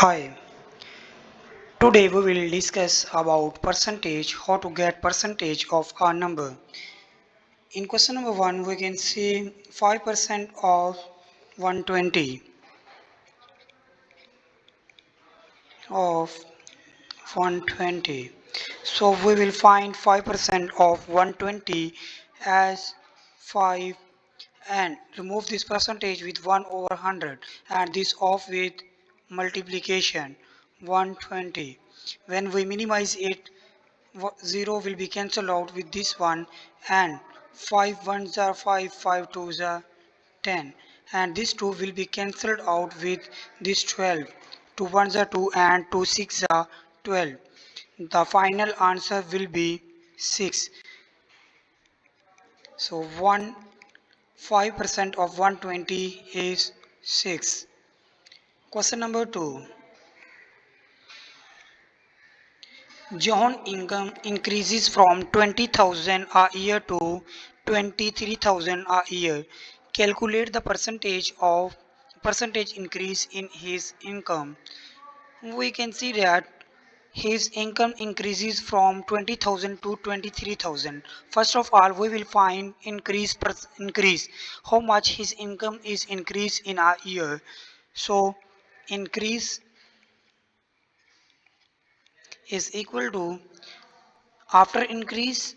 Hi, today we will discuss about percentage, how to get percentage of a number. In question number 1, we can see 5% of 120 of 120. So we will find 5% of 120 as 5 and remove this percentage with 1 over 100 and this off with multiplication 120. When we minimize it, 0 will be cancelled out with this one and 5 ones are 5, 5 twos are 10 and this 2 will be cancelled out with this 12. 2 ones are 2 and 2 6 are 12. The final answer will be 6. So 5% of 120 is 6. Question number 2. John income increases from 20,000 a year to 23,000 a year. Calculate the percentage increase in his income. We can see that his income increases from 20,000 to 23,000. First of all, we will find increase how much his income is increased in a year. So increase is equal to after increase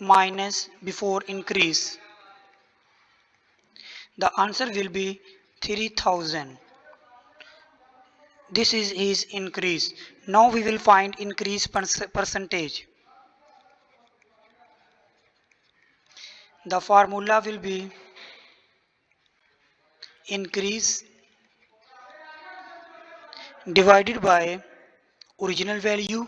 minus before increase. The answer will be 3,000. This is his increase. Now we will find increase percentage. The formula will be increase divided by original value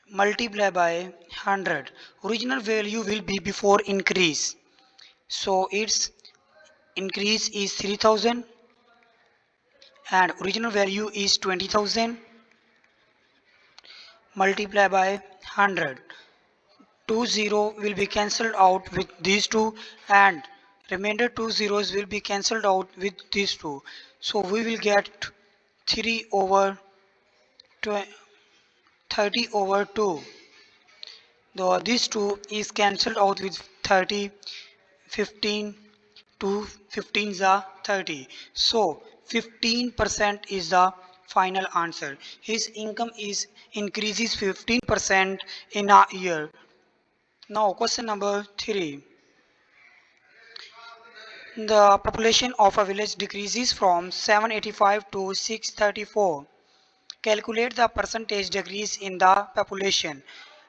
multiply by 100. Original value will be before increase. So its increase is 3,000 and original value is 20,000 multiply by 100. 2 0 will be cancelled out with these two and remainder 2 zeros will be cancelled out with these two. So we will get 3 over 30 over 2. Though this 2 is cancelled out with 30, 15, 2 15s are 30. So 15% is the final answer. His income is increases 15% in a year. Now question number 3. The population of a village decreases from 785 to 634. Calculate the percentage decrease in the population.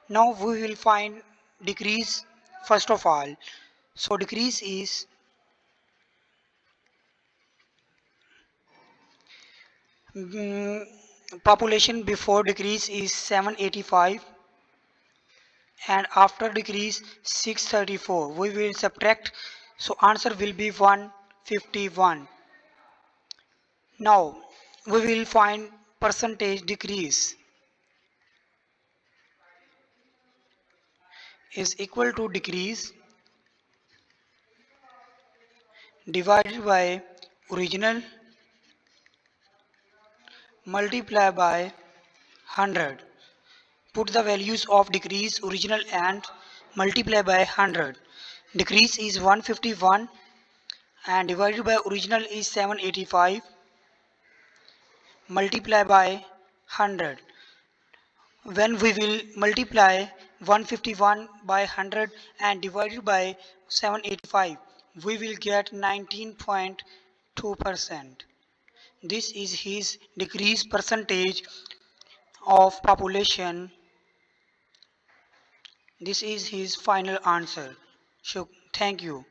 Now we will find decrease first of all. So decrease is population before decrease is 785 and after decrease 634. We will subtract, so answer will be 151. Now we will find percentage decrease is equal to decrease divided by original multiply by 100. Put the values of decrease, original and multiply by 100. Decrease is 151 and divided by original is 785 multiply by 100. When we will multiply 151 by 100 and divided by 785, we will get 19.2%. This is his decrease percentage of population. This is his final answer. So thank you.